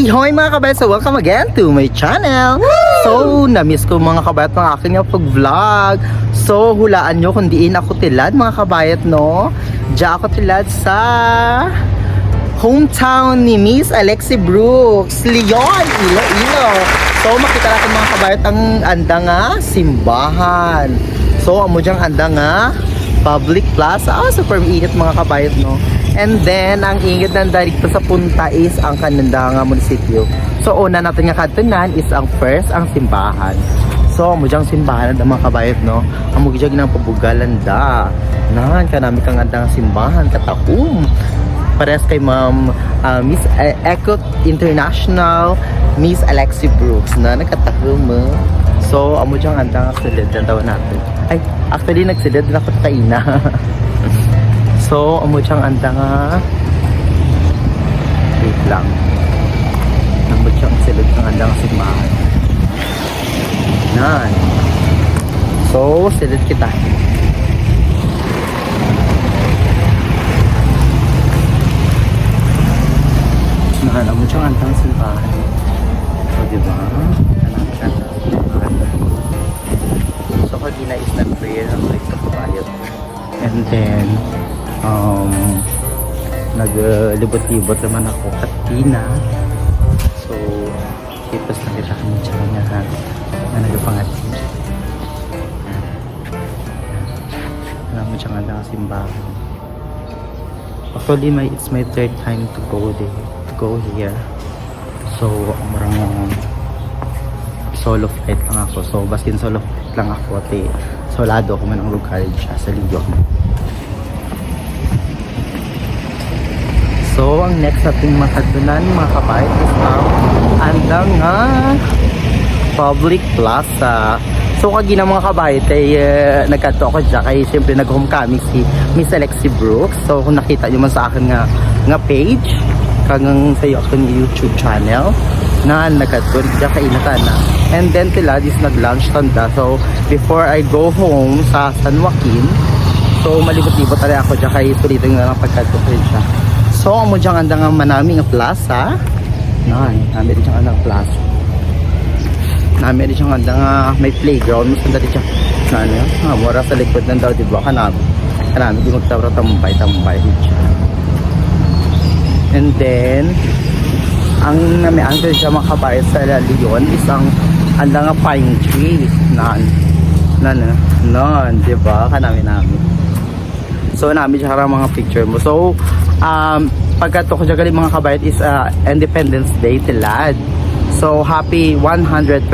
Ihoy mga kabayat, so welcome again to my channel. So, na-miss ko mga kabayat ng aking pag-vlog. So, hulaan nyo kung diin ako tilad mga kabayat, no? Diyan ako tilad sa hometown ni Miss Alexi Brooks, Leon, Iloilo. So, makita natin mga kabayat ang anda nga simbahan. So, amo dyang anda nga public plaza. Super init mga kabayat, no? And then, ang ingit ng dito sa punta is ang kananda nga munisipyo. So, una natin nga katunan is ang first, ang simbahan. So, amo dyang simbahan ng mga kabayat, no? Amo gyud ng pabugalanda. Nan kanami kang anda nga simbahan katahum. Pares kay Ma'am Miss Eco International, Miss Alexi Brooks na nagkatahum mo. So, amo dyang anda nga silid na daw natin. Ay, actually nagsilid na ako kaina. So, amo dyang anda nga wait lang. Amo dyang silid ng anda nga simbahan. Nan. So, silid kita. Nan, amo dyang anda nga simbahan. So, diba? So, kagina is nag-prayer ng like kabayot. And then, naglibot-libot naman ako katina. So, tapos nakita kami siya nga na nagpangatin. Alam mo siya nga lang simbahan. Actually, it's my third time to go here. So, marang solo flight lang ako. So, baskin solo flight lang ako. Solado ako man ang lugar siya sa Ligo. So, ang next nating makatunan mga kabayat is ang andang nga public plaza. So, kagina mga kabayat ay nagkato ako dyan kay siyempre nag-homecoming si Miss Alexi Brooks. So, kung nakita nyo man sa akin nga page kagang sayo ako ni YouTube channel na nagkato dyan kay Inatana. And then tila is nag-lunch tanda. So, before I go home sa San Joaquin, so malibot-libot tayo ako dyan kay sulito nga lang pagkato ko siya. So, amo dyang anda nga manami nga plaza. Nami rin dyang anda nga plaza. Nami rin dyang anda nga may playground. Mas anda rin dyang mura sa likod ng daw, diba? Kanami di magtawra-tambay and then ang nami answer siya mga kabayat sa Leon is ang anda nga pine tree. Diba? Kanami. So, nami siya karang mga picture mo. So, pagkato ko dyan mga kabayat is Independence Day tilad. So, happy 126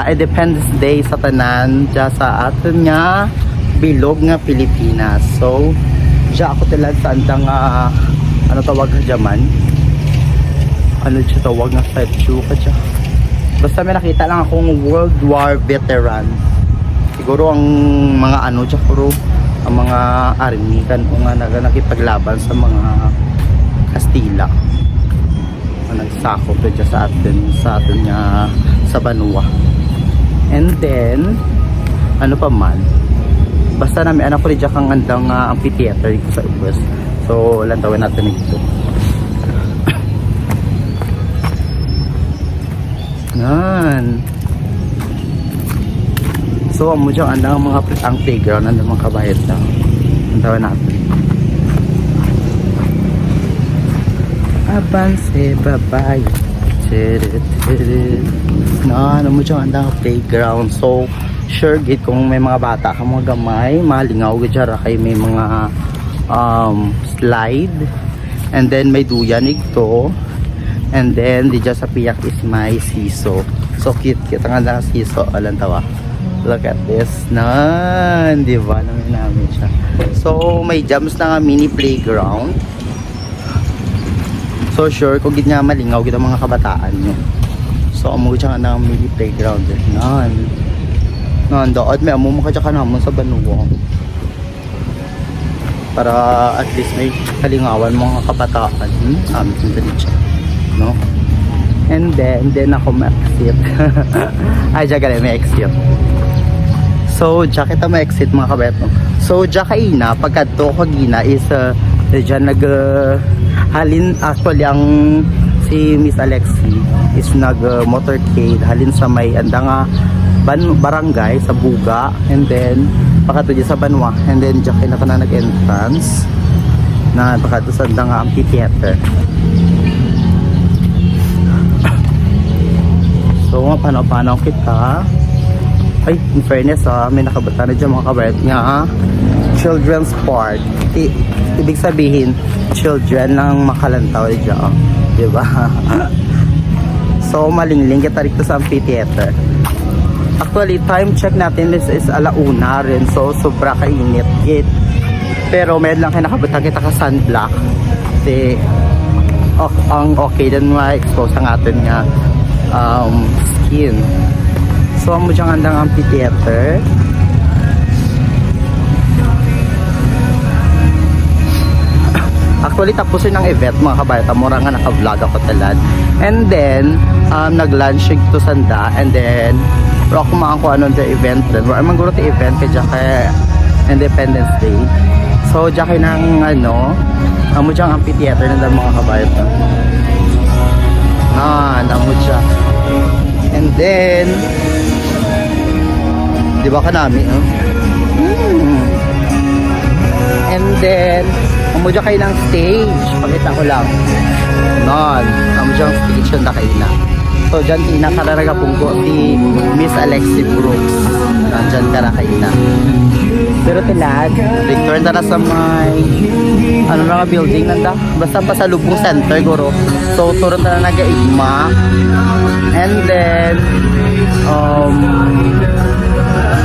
Independence Day sa tanan dyan sa atin nga bilog nga Pilipinas. So, dyan ako tilad sa andang ano tawag ka dyan man? Ano dyan tawag nga statue ka dyan? Basta may nakita lang akong World War veteran. Siguro ang mga ano dyan puro ang mga army kan o nga nakipaglaban sa mga Kastila na nagsakop dyan sa atin nga sa Banua. And then ano pa man basta na may anak ko rin dyan kang andang amphitheater dito sa Ubus. So lantawin natin ito. Nan. So, amo dyan ang mga ang playground ng mga kabayat na. Ang tawa natin. Abanse, babay. Ano mo dyan ang playground. So, sure git kung may mga bata ka mga gamay, malingaw gitara kay may mga slide. And then, may duyan ito. And then, di dyan sa piyak is may siso. So, cute ang anda siso. Alam tawa. Look at this. Di ba? Namin siya. So, may jams na nga mini playground. So, sure, kung gid nga malingaw, gid ang mga kabataan nyo. So, amo siya nga ng mini playground. Doon, may amo makadya ka naman sa Banua. Para at least may kalingawan mga kabataan. Amin sandali siya. No? And then ako ma-exit. Ay, dyan ka may exit. So, dyan kita ma-exit mga kabayat. No? So, dyan kaina, pagkadto kagina is dyan halin actually ang si Miss Alexi is nag motorcade halin sa may anda nga barangay sa Buga, and then pakato sa Banwa, and then diyan na kana nag-entrance na pakato sa anda nga amphitheater. So paano kita, ay in fairness may nakabata na dyan mga kabayat nga children's park. Ibig sabihin children lang makalantaw dyan, diba? So malingling kita rito sa amphitheater. Actually, time check natin is alauna rin. So, sobra kainit. Pero meron lang kinakabutang kita ka sunblock. Kasi, ang okay din ma-expose ang atin nga skin. So, ang mudyang andang amphitheater. Actually, tapusin ang event mga kabayata. Mura nga naka-vlog ako talad. And then, nag-lunch to sanda. And then, pero ako kumaan ko ano the event din. Or amang guro ti event kaya kay Independence Day. So, dyan kayo ng ano, amo dyan amphitheater na mga kabayata. Amo dyan. And then, di ba kanami? And then, amo dyan kayo ng stage. Pakita ko lang. Amo dyan stage yung kayo na. So, dyan kinakararaga pungko si Miss Alexi Brooks. Dyan karakay na. Pero tilad, return na sa may mga building nanda. Basta pa sa Lubong Center, guro. So, turun na nag-igma. And then,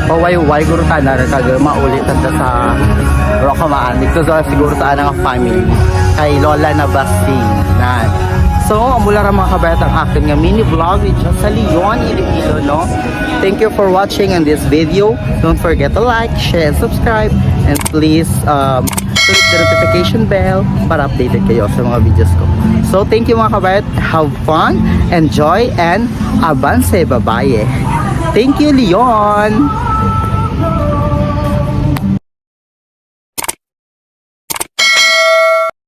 paway-way, guro ka na maulit nanda sa Rocamaan. Dito siguro sa anang family. Kay Lola na Basting. So, mula ra mga kabayat ang akin nga mini vlog dito sa Leon, Iloilo, no? Thank you for watching in this video. Don't forget to like, share, and subscribe. And please, click the notification bell para updated kayo sa mga videos ko. So, thank you mga kabayat. Have fun, enjoy, and abanse babaye. Thank you, Leon!